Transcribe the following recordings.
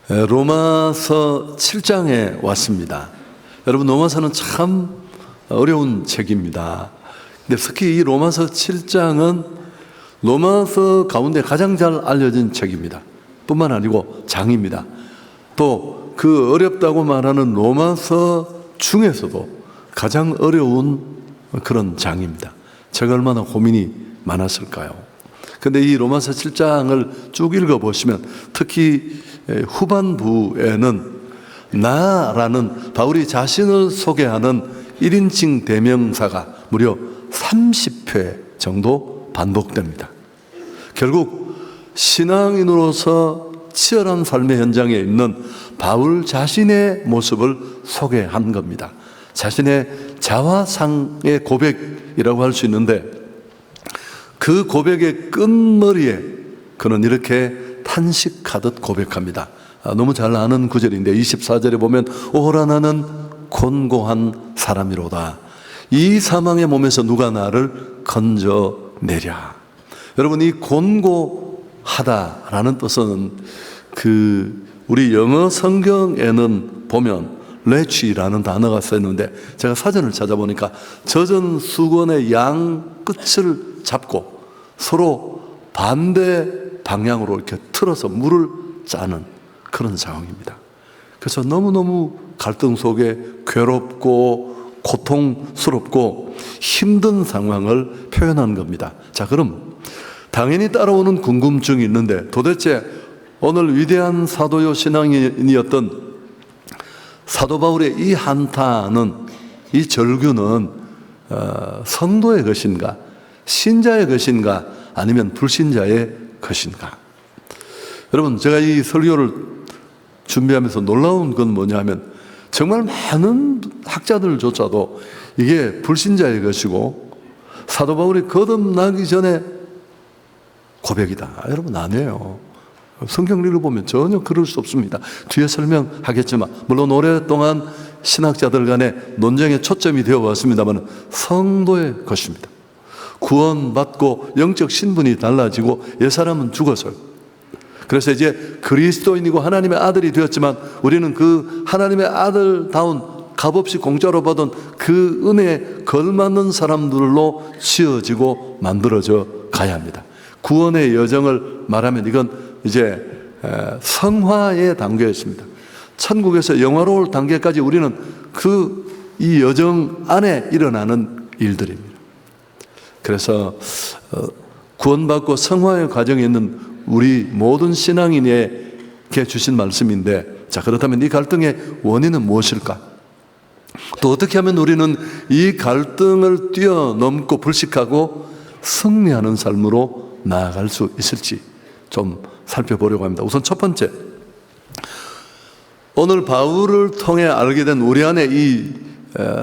로마서 7장에 왔습니다. 여러분, 로마서는 참 어려운 책입니다. 근데 특히 이 로마서 7장은 로마서 가운데 가장 잘 알려진 책입니다. 뿐만 아니고 장입니다. 또 그 어렵다고 말하는 로마서 중에서도 가장 어려운 그런 장입니다. 제가 얼마나 고민이 많았을까요? 근데 이 로마서 7장을 쭉 읽어보시면 특히 후반부에는 나라는 바울이 자신을 소개하는 1인칭 대명사가 무려 30회 정도 반복됩니다. 결국 신앙인으로서 치열한 삶의 현장에 있는 바울 자신의 모습을 소개한 겁니다. 자신의 자화상의 고백이라고 할 수 있는데, 그 고백의 끝머리에 그는 이렇게 탄식하듯 고백합니다. 너무 잘 아는 구절인데 24절에 보면 오라 나는 곤고한 사람이로다. 이 사망의 몸에서 누가 나를 건져내랴. 여러분, 이 곤고하다라는 뜻은 우리 영어 성경에는 보면 레취라는 단어가 쓰였는데, 제가 사전을 찾아보니까 젖은 수건의 양 끝을 잡고 서로 반대 방향으로 이렇게 틀어서 물을 짜는 그런 상황입니다. 그래서 너무너무 갈등 속에 괴롭고 고통스럽고 힘든 상황을 표현한 겁니다. 자, 그럼 당연히 따라오는 궁금증이 있는데, 도대체 오늘 위대한 사도요 신앙인이었던 사도 바울의 이 한탄은, 이 절규는 성도의 것인가, 신자의 것인가, 아니면 불신자의 것인가? 여러분, 제가 이 설교를 준비하면서 놀라운 건 뭐냐면, 정말 많은 학자들조차도 이게 불신자의 것이고 사도 바울이 거듭나기 전에 고백이다, 여러분, 아니에요. 성경을 읽어보면 전혀 그럴 수 없습니다. 뒤에 설명하겠지만, 물론 오랫동안 신학자들 간의 논쟁의 초점이 되어 왔습니다만 성도의 것입니다. 구원받고 영적 신분이 달라지고 옛사람은 죽어서요. 그래서 이제 그리스도인이고 하나님의 아들이 되었지만, 우리는 그 하나님의 아들다운 값없이 공짜로 받은 그 은혜에 걸맞는 사람들로 지어지고 만들어져 가야 합니다. 구원의 여정을 말하면 이건 이제 성화의 단계였습니다. 천국에서 영화로울 단계까지 우리는 이 여정 안에 일어나는 일들입니다. 그래서 구원받고 성화의 과정에 있는 우리 모든 신앙인에게 주신 말씀인데, 자, 그렇다면 이 갈등의 원인은 무엇일까? 또 어떻게 하면 우리는 이 갈등을 뛰어넘고 불식하고 승리하는 삶으로 나아갈 수 있을지 좀 살펴보려고 합니다. 우선 첫 번째, 오늘 바울을 통해 알게 된 우리 안에 이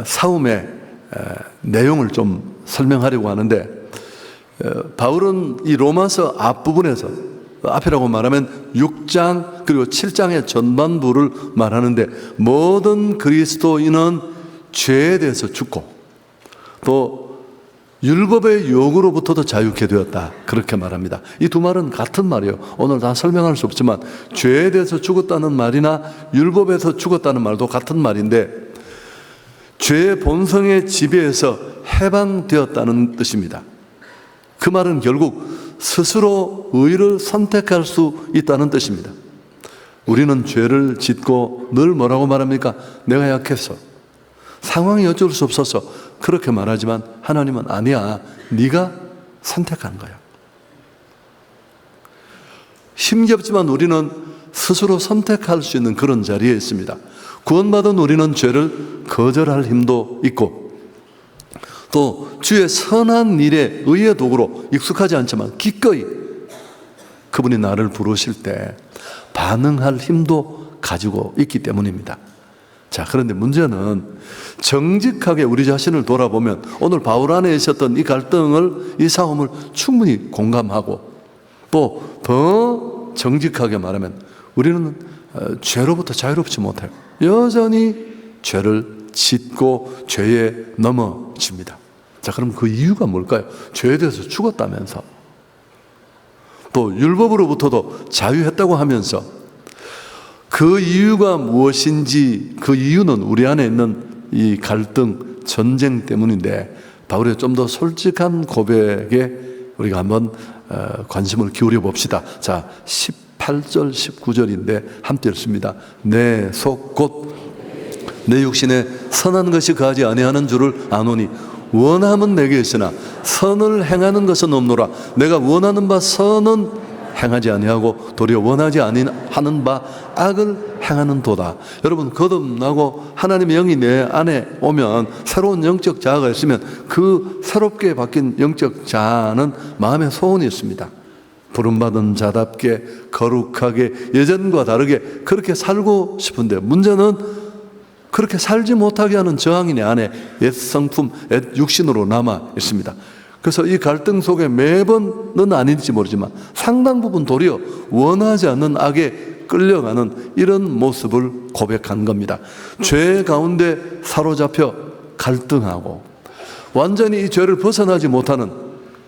싸움의 내용을 좀 설명하려고 하는데, 바울은 이 로마서 앞부분에서, 앞이라고 말하면 6장 그리고 7장의 전반부를 말하는데, 모든 그리스도인은 죄에 대해서 죽고 또 율법의 요구로부터도 자유케 되었다, 그렇게 말합니다. 이 두 말은 같은 말이에요. 오늘 다 설명할 수 없지만 죄에 대해서 죽었다는 말이나 율법에서 죽었다는 말도 같은 말인데, 죄의 본성의 지배에서 해방되었다는 뜻입니다. 그 말은 결국 스스로 의를 선택할 수 있다는 뜻입니다. 우리는 죄를 짓고 늘 뭐라고 말합니까? 내가 약해서, 상황이 어쩔 수 없어서 그렇게 말하지만, 하나님은 아니야, 네가 선택한 거야. 힘겹지만 우리는 스스로 선택할 수 있는 그런 자리에 있습니다. 구원받은 우리는 죄를 거절할 힘도 있고, 또 주의 선한 일에 의의 도구로 익숙하지 않지만 기꺼이 그분이 나를 부르실 때 반응할 힘도 가지고 있기 때문입니다. 자, 그런데 문제는 정직하게 우리 자신을 돌아보면 오늘 바울 안에 있었던 이 갈등을, 이 싸움을 충분히 공감하고, 또 더 정직하게 말하면 우리는 죄로부터 자유롭지 못해요. 여전히 죄를 짓고 죄에 넘어집니다. 자, 그럼 그 이유가 뭘까요? 죄에 대해서 죽었다면서, 또 율법으로부터도 자유했다고 하면서 그 이유가 무엇인지, 그 이유는 우리 안에 있는 이 갈등, 전쟁 때문인데, 바울의 좀 더 솔직한 고백에 우리가 한번 관심을 기울여 봅시다. 자, 18절, 19절인데 함께 읽습니다. 내 속 곧 내 육신에 선한 것이 거하지 아니하는 줄을 아노니 원함은 내게 있으나 선을 행하는 것은 없노라. 내가 원하는 바 선은 행하지 아니하고 도리어 원하지 아니하는 바 악을 행하는 도다. 여러분, 거듭나고 하나님의 영이 내 안에 오면 새로운 영적 자아가 있으면 그 새롭게 바뀐 영적 자아는 마음에 소원이 있습니다. 부름받은 자답게 거룩하게 예전과 다르게 그렇게 살고 싶은데, 문제는 그렇게 살지 못하게 하는 저항이 내 안에 옛 성품, 옛 육신으로 남아 있습니다. 그래서 이 갈등 속에 매번은 아닐지 모르지만 상당 부분 도리어 원하지 않는 악에 끌려가는 이런 모습을 고백한 겁니다. 죄 가운데 사로잡혀 갈등하고 완전히 이 죄를 벗어나지 못하는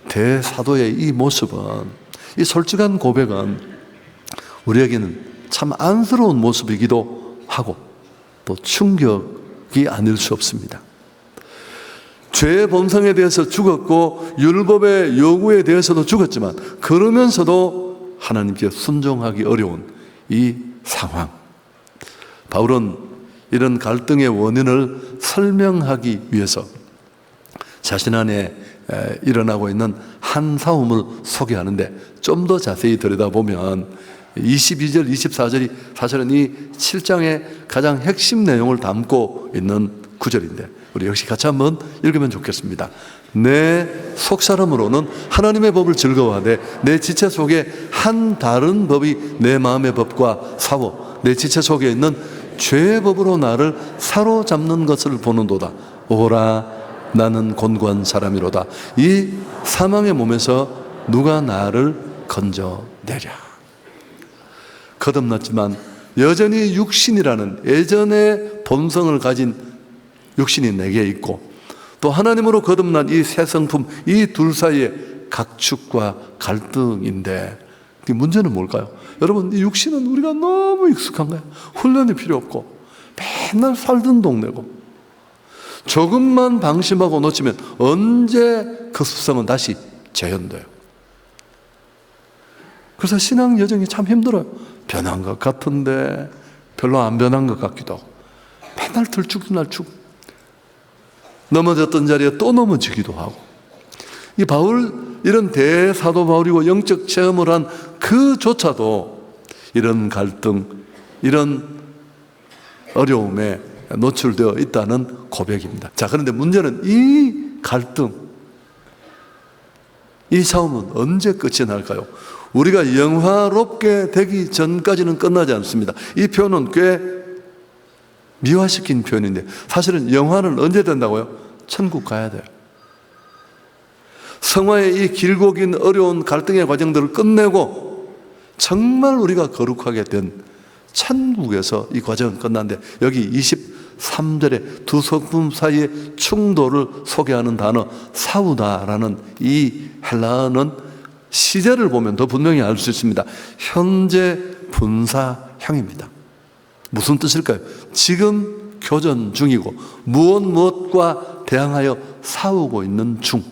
대사도의 이 모습은, 이 솔직한 고백은 우리에게는 참 안쓰러운 모습이기도 하고 또 충격이 아닐 수 없습니다. 죄의 본성에 대해서 죽었고 율법의 요구에 대해서도 죽었지만 그러면서도 하나님께 순종하기 어려운 이 상황. 바울은 이런 갈등의 원인을 설명하기 위해서 자신 안에 일어나고 있는 한 싸움을 소개하는데, 좀 더 자세히 들여다보면 22절, 24절이 사실은 이 7장의 가장 핵심 내용을 담고 있는 구절인데 우리 역시 같이 한번 읽으면 좋겠습니다. 내 속사람으로는 하나님의 법을 즐거워하되 내 지체 속에 한 다른 법이 내 마음의 법과 싸워 내 지체 속에 있는 죄의 법으로 나를 사로잡는 것을 보는도다. 오라, 나는 곤고한 사람이로다. 이 사망의 몸에서 누가 나를 건져내랴. 거듭났지만 여전히 육신이라는 예전의 본성을 가진 육신이 내게 있고, 또 하나님으로 거듭난 이 새 성품, 이 둘 사이의 각축과 갈등인데, 문제는 뭘까요? 여러분, 이 육신은 우리가 너무 익숙한 거예요. 훈련이 필요 없고 맨날 살던 동네고, 조금만 방심하고 놓치면 언제 그 습성은 다시 재현돼요. 그래서 신앙 여정이 참 힘들어요. 변한 것 같은데 별로 안 변한 것 같기도 하고, 맨날 들쭉날쭉 넘어졌던 자리에 또 넘어지기도 하고. 이 바울, 이런 대사도 바울이고 영적 체험을 한 그조차도 이런 갈등, 이런 어려움에 노출되어 있다는 고백입니다. 자, 그런데 문제는 이 갈등, 이 싸움은 언제 끝이 날까요? 우리가 영화롭게 되기 전까지는 끝나지 않습니다. 이 표현은 꽤 미화시킨 표현인데, 사실은 영화는 언제 된다고요? 천국 가야 돼요. 성화의 이 길고 긴 어려운 갈등의 과정들을 끝내고 정말 우리가 거룩하게 된 천국에서 이 과정은 끝난데, 여기 23절에 두 성품 사이의 충돌을 소개하는 단어 사우다라는 이 헬라어는 시제를 보면 더 분명히 알 수 있습니다. 현재 분사형입니다. 무슨 뜻일까요? 지금 교전 중이고 무엇과 대항하여 싸우고 있는 중.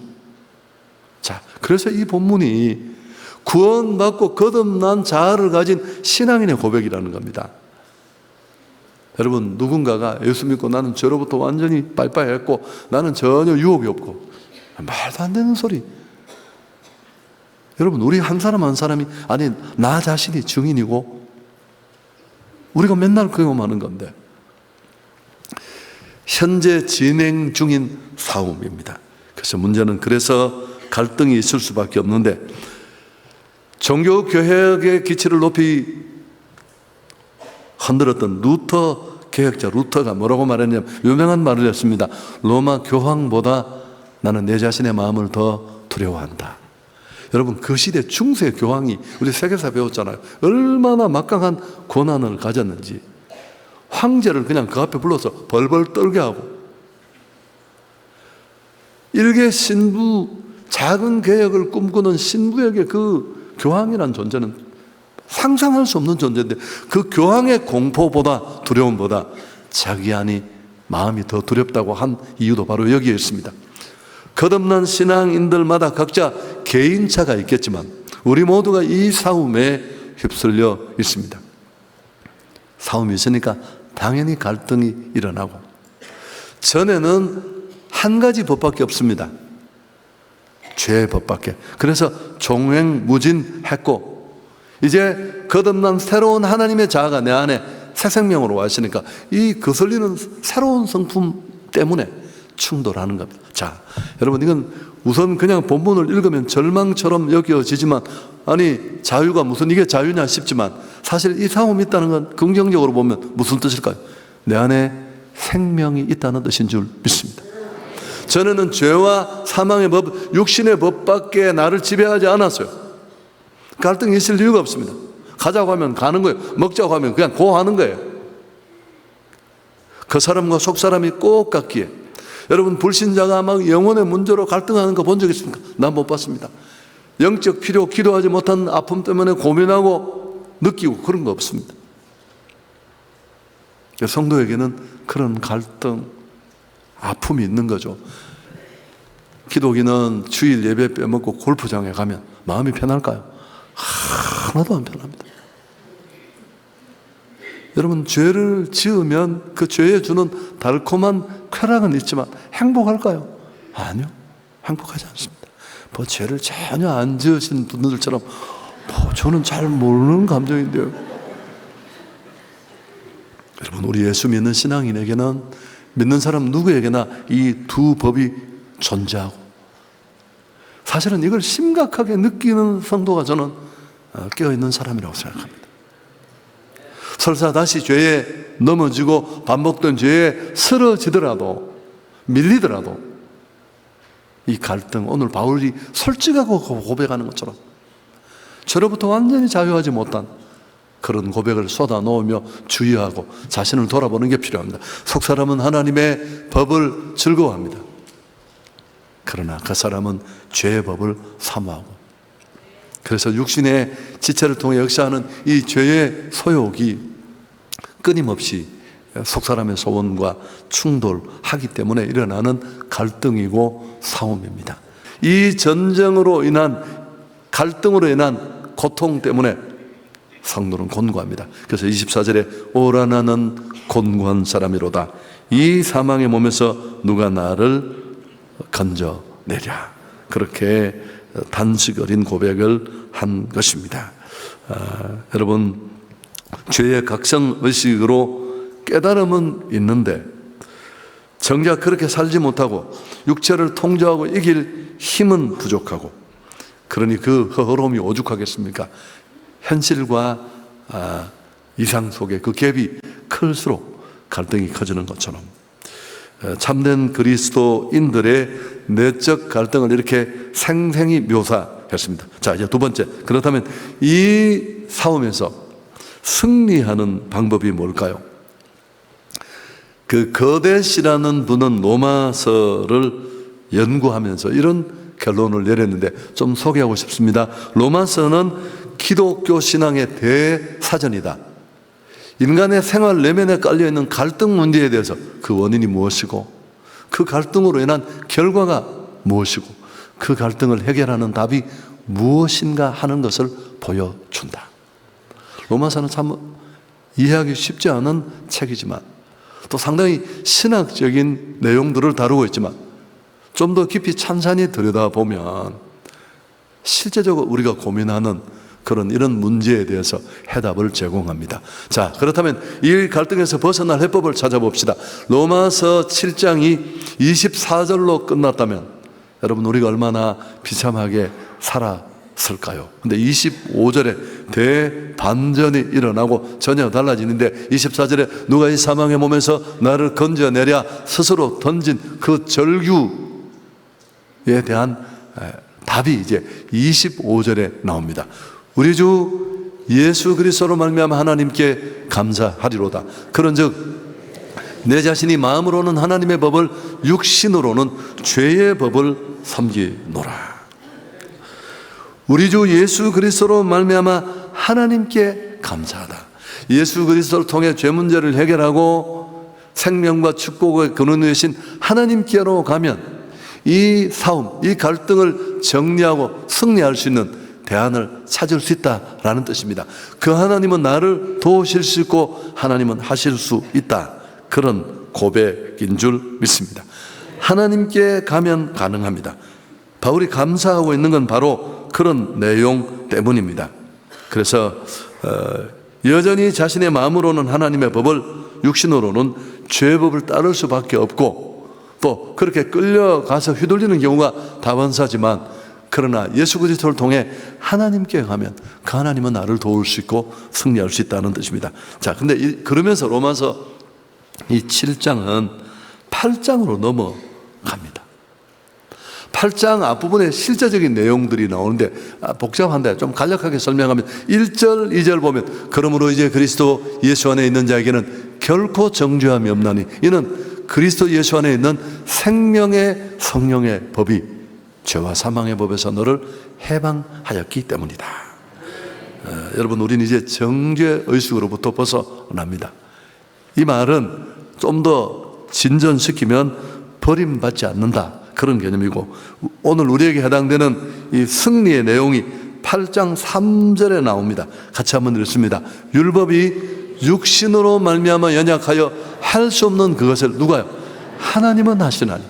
자, 그래서 이 본문이 구원받고 거듭난 자아를 가진 신앙인의 고백이라는 겁니다. 여러분, 누군가가 예수 믿고 나는 죄로부터 완전히 빠이빠이했고 나는 전혀 유혹이 없고, 말도 안 되는 소리. 여러분, 우리 한 사람 한 사람이, 아니 나 자신이 증인이고 우리가 맨날 경험하는 건데, 현재 진행 중인 싸움입니다. 그래서 문제는, 그래서 갈등이 있을 수밖에 없는데, 종교개혁의 기치를 높이 흔들었던 루터 개혁자 루터가 뭐라고 말했냐면 유명한 말을 했습니다. 로마 교황보다 나는 내 자신의 마음을 더 두려워한다. 여러분, 그 시대 중세 교황이, 우리 세계사 배웠잖아요. 얼마나 막강한 권한을 가졌는지. 황제를 그냥 그 앞에 불러서 벌벌 떨게 하고, 일개 신부, 작은 개혁을 꿈꾸는 신부에게 그 교황이란 존재는 상상할 수 없는 존재인데 그 교황의 공포보다 두려움보다 자기 안이 마음이 더 두렵다고 한 이유도 바로 여기에 있습니다. 거듭난 신앙인들마다 각자 개인차가 있겠지만 우리 모두가 이 싸움에 휩쓸려 있습니다. 싸움이 있으니까 당연히 갈등이 일어나고, 전에는 한 가지 법밖에 없습니다. 죄의 법밖에. 그래서 종횡무진했고, 이제 거듭난 새로운 하나님의 자아가 내 안에 새 생명으로 와시니까 이 거슬리는 새로운 성품 때문에 충돌하는 겁니다. 자, 여러분, 이건 우선 그냥 본문을 읽으면 절망처럼 여겨지지만, 아니 자유가 무슨 이게 자유냐 싶지만, 사실 이 싸움이 있다는 건 긍정적으로 보면 무슨 뜻일까요? 내 안에 생명이 있다는 뜻인 줄 믿습니다. 전에는 죄와 사망의 법, 육신의 법밖에 나를 지배하지 않았어요. 갈등이 있을 이유가 없습니다. 가자고 하면 가는 거예요. 먹자고 하면 그냥 고하는 거예요. 그 사람과 속 사람이 꼭 같기에. 여러분, 불신자가 막 영혼의 문제로 갈등하는 거 본 적 있습니까? 난 못 봤습니다. 영적 필요, 기도하지 못한 아픔 때문에 고민하고 느끼고 그런 거 없습니다. 성도에게는 그런 갈등, 아픔이 있는 거죠. 기독인은 주일 예배 빼먹고 골프장에 가면 마음이 편할까요? 하나도 안 편합니다. 여러분, 죄를 지으면 그 죄에 주는 달콤한 쾌락은 있지만 행복할까요? 아니요, 행복하지 않습니다. 뭐 죄를 전혀 안 지으신 분들처럼 저는 잘 모르는 감정인데요. 여러분, 우리 예수 믿는 신앙인에게는, 믿는 사람 누구에게나 이 두 법이 존재하고, 사실은 이걸 심각하게 느끼는 성도가 저는 깨어있는 사람이라고 생각합니다. 설사 다시 죄에 넘어지고 반복된 죄에 쓰러지더라도, 밀리더라도 이 갈등, 오늘 바울이 솔직하고 고백하는 것처럼 죄로부터 완전히 자유하지 못한 그런 고백을 쏟아놓으며 주의하고 자신을 돌아보는 게 필요합니다. 속사람은 하나님의 법을 즐거워합니다. 그러나 그 사람은 죄의 법을 사모하고, 그래서 육신의 지체를 통해 역사하는 이 죄의 소욕이 끊임없이 속사람의 소원과 충돌하기 때문에 일어나는 갈등이고 싸움입니다. 이 전쟁으로 인한, 갈등으로 인한 고통 때문에 성도는 곤고합니다. 그래서 24절에 오라 나는 곤고한 사람이로다. 이 사망의 몸에서 누가 나를 건져내랴. 그렇게 단식 어린 고백을 한 것입니다. 여러분, 죄의 각성의식으로 깨달음은 있는데 정작 그렇게 살지 못하고 육체를 통제하고 이길 힘은 부족하고, 그러니 그 허허로움이 오죽하겠습니까? 현실과 이상 속에 그 갭이 클수록 갈등이 커지는 것처럼 참된 그리스도인들의 내적 갈등을 이렇게 생생히 묘사했습니다. 자, 이제 두 번째, 그렇다면 이 싸움에서 승리하는 방법이 뭘까요? 그 거대시라는 분은 로마서를 연구하면서 이런 결론을 내렸는데 좀 소개하고 싶습니다. 로마서는 기독교 신앙의 대사전이다. 인간의 생활 내면에 깔려있는 갈등 문제에 대해서 그 원인이 무엇이고, 그 갈등으로 인한 결과가 무엇이고, 그 갈등을 해결하는 답이 무엇인가 하는 것을 보여준다. 로마서는 참 이해하기 쉽지 않은 책이지만, 또 상당히 신학적인 내용들을 다루고 있지만, 좀 더 깊이 찬찬히 들여다보면 실제적으로 우리가 고민하는 그런 이런 문제에 대해서 해답을 제공합니다. 자, 그렇다면 이 갈등에서 벗어날 해법을 찾아봅시다. 로마서 7장이 24절로 끝났다면 여러분, 우리가 얼마나 비참하게 살았을까요? 근데 25절에 대반전이 일어나고 전혀 달라지는데, 24절에 누가 이 사망의 몸에서 나를 건져내랴 스스로 던진 그 절규에 대한 답이 이제 25절에 나옵니다. 우리 주 예수 그리스도로 말미암아 하나님께 감사하리로다. 그런즉 내 자신이 마음으로는 하나님의 법을, 육신으로는 죄의 법을 섬기노라. 우리 주 예수 그리스도로 말미암아 하나님께 감사하다. 예수 그리스도를 통해 죄 문제를 해결하고 생명과 축복의 근원이 되신 하나님께로 가면 이 싸움, 이 갈등을 정리하고 승리할 수 있는 대안을 찾을 수 있다라는 뜻입니다. 그 하나님은 나를 도우실 수 있고 하나님은 하실 수 있다. 그런 고백인 줄 믿습니다. 하나님께 가면 가능합니다. 바울이 감사하고 있는 건 바로 그런 내용 때문입니다. 그래서 여전히 자신의 마음으로는 하나님의 법을, 육신으로는 죄법을 따를 수밖에 없고 또 그렇게 끌려가서 휘둘리는 경우가 다반사지만, 그러나 예수 그리스도를 통해 하나님께 가면 그 하나님은 나를 도울 수 있고 승리할 수 있다는 뜻입니다. 자, 근데 그러면서 로마서 이 7장은 8장으로 넘어갑니다. 8장 앞부분에 실제적인 내용들이 나오는데 복잡한데 좀 간략하게 설명하면 1절, 2절 보면 그러므로 이제 그리스도 예수 안에 있는 자에게는 결코 정죄함이 없나니 이는 그리스도 예수 안에 있는 생명의 성령의 법이 죄와 사망의 법에서 너를 해방하였기 때문이다. 여러분, 우리는 이제 정죄 의식으로부터 벗어납니다. 이 말은 좀 더 진전시키면 버림받지 않는다, 그런 개념이고, 오늘 우리에게 해당되는 이 승리의 내용이 8장 3절에 나옵니다. 같이 한번 읽습니다. 율법이 육신으로 말미암아 연약하여 할 수 없는 그것을 누가요? 하나님은 하시나니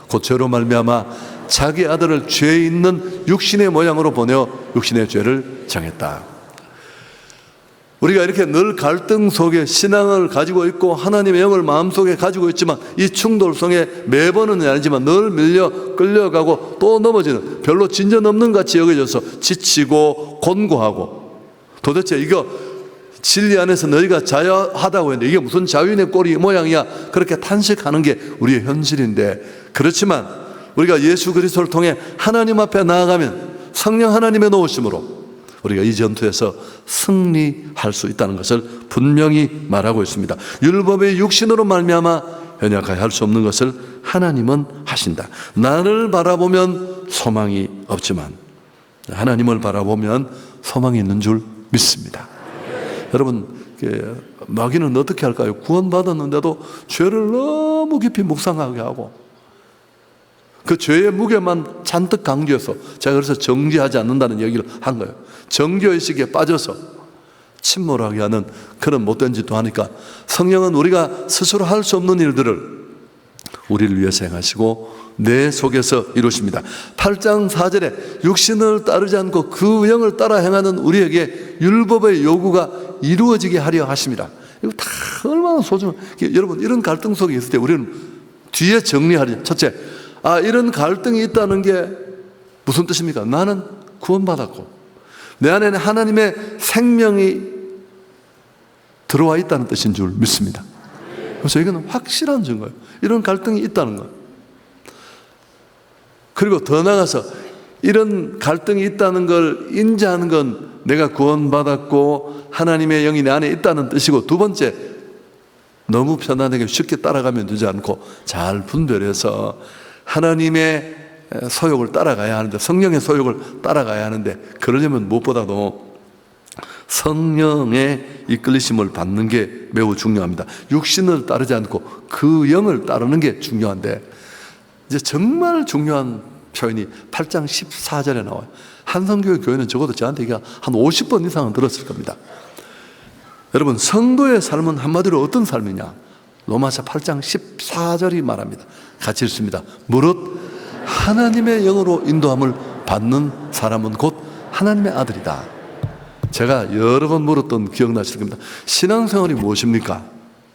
곧 죄로 말미암아 자기 아들을 죄 있는 육신의 모양으로 보내어 육신의 죄를 정했다. 우리가 이렇게 늘 갈등 속에 신앙을 가지고 있고 하나님의 영을 마음속에 가지고 있지만 이 충돌성에 매번은 아니지만 늘 밀려 끌려가고 또 넘어지는, 별로 진전 없는 같이 여겨져서 지치고 곤고하고, 도대체 이거 진리 안에서 너희가 자유하다고 했는데 이게 무슨 자유인의 꼬리 모양이야, 그렇게 탄식하는 게 우리의 현실인데, 그렇지만 우리가 예수 그리스도를 통해 하나님 앞에 나아가면 성령 하나님의 도우심으로 우리가 이 전투에서 승리할 수 있다는 것을 분명히 말하고 있습니다. 율법의 육신으로 말미암아 연약하여 할 수 없는 것을 하나님은 하신다. 나를 바라보면 소망이 없지만 하나님을 바라보면 소망이 있는 줄 믿습니다. 여러분, 마귀는 어떻게 할까요? 구원받았는데도 죄를 너무 깊이 묵상하게 하고 그 죄의 무게만 잔뜩 강조해서, 제가 그래서 정죄하지 않는다는 얘기를 한 거예요. 정죄의식에 빠져서 침몰하게 하는 그런 못된 짓도 하니까 성령은 우리가 스스로 할 수 없는 일들을 우리를 위해서 행하시고 내 속에서 이루십니다. 8장 4절에 육신을 따르지 않고 그 영을 따라 행하는 우리에게 율법의 요구가 이루어지게 하려 하십니다. 이거 다 얼마나 소중한, 여러분, 이런 갈등 속에 있을 때 우리는 뒤에 정리하려, 첫째, 이런 갈등이 있다는 게 무슨 뜻입니까? 나는 구원받았고 내 안에는 하나님의 생명이 들어와 있다는 뜻인 줄 믿습니다. 그래서 이거는 확실한 증거예요. 이런 갈등이 있다는 것. 그리고 더 나아가서 이런 갈등이 있다는 걸 인지하는 건 내가 구원받았고 하나님의 영이 내 안에 있다는 뜻이고, 두 번째, 너무 편안하게 쉽게 따라가면 되지 않고 잘 분별해서 하나님의 소욕을 따라가야 하는데, 성령의 소욕을 따라가야 하는데, 그러려면 무엇보다도 성령의 이끌리심을 받는 게 매우 중요합니다. 육신을 따르지 않고 그 영을 따르는 게 중요한데, 이제 정말 중요한 표현이 8장 14절에 나와요. 한성교회 교회는 적어도 저한테 이게 한 50번 이상은 들었을 겁니다. 여러분, 성도의 삶은 한마디로 어떤 삶이냐? 로마서 8장 14절이 말합니다. 같이 읽습니다. 무릇 하나님의 영으로 인도함을 받는 사람은 곧 하나님의 아들이다. 제가 여러 번 물었던 기억나실 겁니다. 신앙생활이 무엇입니까?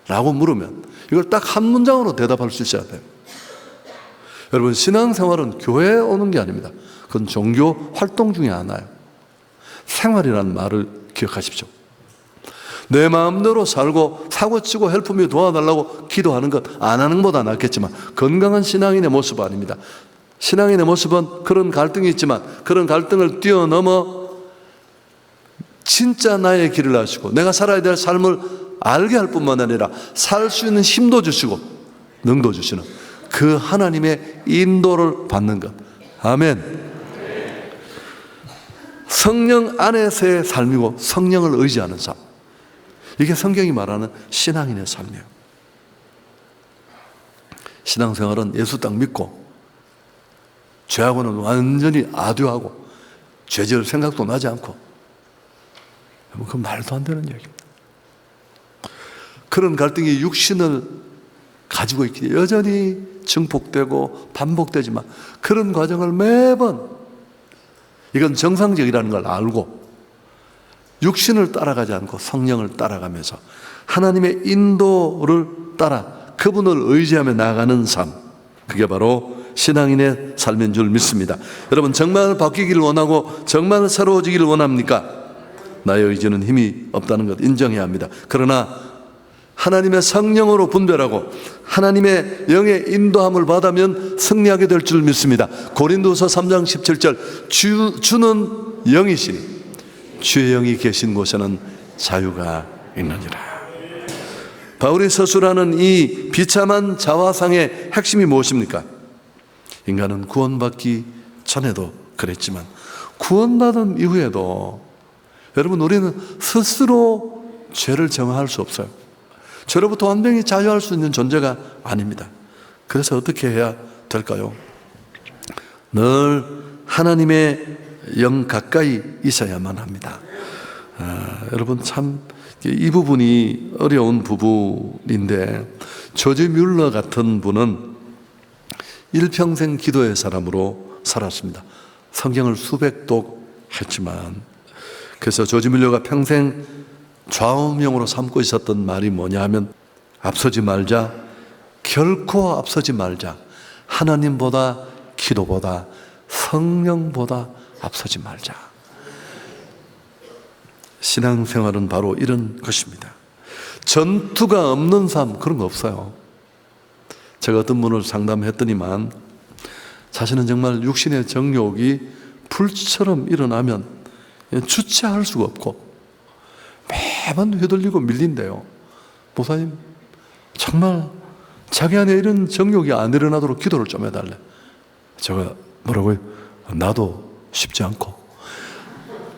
라고 물으면 이걸 딱 한 문장으로 대답할 수 있어야 돼요. 여러분, 신앙생활은 교회에 오는 게 아닙니다. 그건 종교 활동 중에 하나예요. 생활이라는 말을 기억하십시오. 내 마음대로 살고 사고치고 헬프며 도와달라고 기도하는 것 안 하는 것보다 낫겠지만 건강한 신앙인의 모습 아닙니다. 신앙인의 모습은 그런 갈등이 있지만 그런 갈등을 뛰어넘어 진짜 나의 길을 아시고 내가 살아야 될 삶을 알게 할 뿐만 아니라 살 수 있는 힘도 주시고 능도 주시는 그 하나님의 인도를 받는 것. 아멘. 성령 안에서의 삶이고 성령을 의지하는 삶. 이게 성경이 말하는 신앙인의 삶이에요. 신앙생활은 예수 딱 믿고 죄하고는 완전히 아듀하고 죄 지을 생각도 나지 않고, 그건 말도 안 되는 얘기입니다. 그런 갈등이 육신을 가지고 있기 여전히 증폭되고 반복되지만, 그런 과정을 매번 이건 정상적이라는 걸 알고 육신을 따라가지 않고 성령을 따라가면서 하나님의 인도를 따라 그분을 의지하며 나아가는 삶, 그게 바로 신앙인의 삶인 줄 믿습니다. 여러분, 정말 바뀌기를 원하고 정말 새로워지기를 원합니까? 나의 의지는 힘이 없다는 것 인정해야 합니다. 그러나 하나님의 성령으로 분별하고 하나님의 영의 인도함을 받으면 승리하게 될 줄 믿습니다. 고린도서 3장 17절, 주는 영이시니 주의 영이 계신 곳에는 자유가 있느니라. 바울이 서술하는 이 비참한 자화상의 핵심이 무엇입니까? 인간은 구원받기 전에도 그랬지만 구원받은 이후에도, 여러분, 우리는 스스로 죄를 정할 수 없어요. 죄로부터 완전히 자유할 수 있는 존재가 아닙니다. 그래서 어떻게 해야 될까요? 늘 하나님의 영 가까이 있어야만 합니다. 여러분, 참 이 부분이 어려운 부분인데, 조지 뮬러 같은 분은 일평생 기도의 사람으로 살았습니다. 성경을 수백독 했지만, 그래서 조지 뮬러가 평생 좌우명으로 삼고 있었던 말이 뭐냐 하면, 앞서지 말자, 결코 앞서지 말자, 하나님보다 기도보다 성령보다 앞서지 말자. 신앙생활은 바로 이런 것입니다. 전투가 없는 삶, 그런 거 없어요. 제가 어떤 분을 상담했더니만 자신은 정말 육신의 정욕이 불처럼 일어나면 주체할 수가 없고 매번 휘둘리고 밀린대요. 목사님, 정말 자기 안에 이런 정욕이 안 일어나도록 기도를 좀 해달래. 제가 뭐라고요? 나도 쉽지 않고,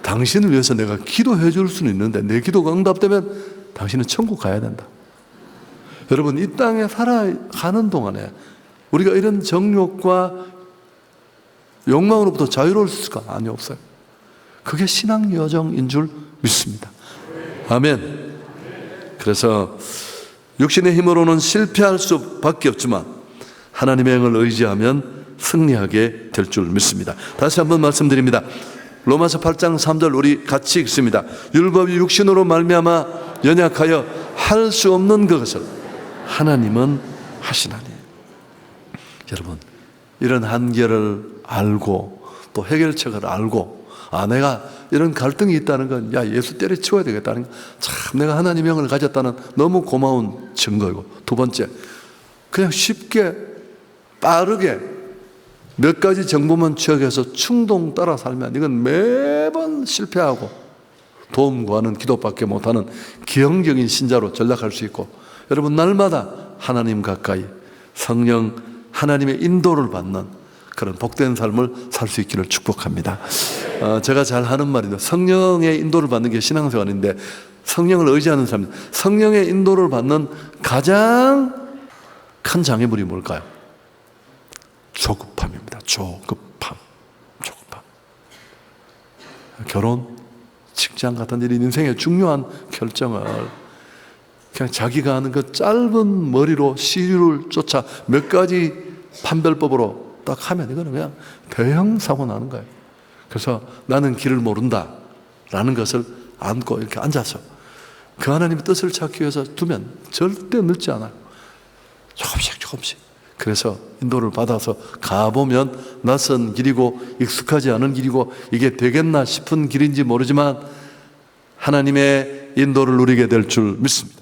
당신을 위해서 내가 기도해 줄 수는 있는데 내 기도가 응답되면 당신은 천국 가야 된다. 여러분, 이 땅에 살아가는 동안에 우리가 이런 정욕과 욕망으로부터 자유로울 수가 아니 없어요. 그게 신앙 여정인 줄 믿습니다. 아멘. 그래서 육신의 힘으로는 실패할 수밖에 없지만 하나님의 영을 의지하면 승리하게 될 줄 믿습니다. 다시 한번 말씀드립니다. 로마서 8장 3절 우리 같이 읽습니다. 율법이 육신으로 말미암아 연약하여 할 수 없는 그것을 하나님은 하시나니. 여러분, 이런 한계를 알고 또 해결책을 알고, 내가 이런 갈등이 있다는 건, 예수 때려치워야 되겠다는 건 참 내가 하나님의 영을 가졌다는 너무 고마운 증거이고, 두 번째, 그냥 쉽게 빠르게 몇 가지 정보만 취약해서 충동 따라 살면 이건 매번 실패하고 도움 구하는 기도밖에 못하는 기형적인 신자로 전락할 수 있고, 여러분, 날마다 하나님 가까이 성령 하나님의 인도를 받는 그런 복된 삶을 살 수 있기를 축복합니다. 제가 잘 하는 말인데, 성령의 인도를 받는 게 신앙생활인데 성령을 의지하는 삶, 성령의 인도를 받는 가장 큰 장애물이 뭘까요? 조급함입니다. 조급함. 결혼, 직장 같은 일이 인생의 중요한 결정을 그냥 자기가 하는 그 짧은 머리로 시류를 쫓아 몇 가지 판별법으로 딱 하면 이거는 그냥 대형 사고 나는 거예요. 그래서 나는 길을 모른다 라는 것을 안고 이렇게 앉아서 그 하나님의 뜻을 찾기 위해서 두면 절대 늦지 않아요. 조금씩. 그래서 인도를 받아서 가보면 낯선 길이고 익숙하지 않은 길이고 이게 되겠나 싶은 길인지 모르지만 하나님의 인도를 누리게 될 줄 믿습니다.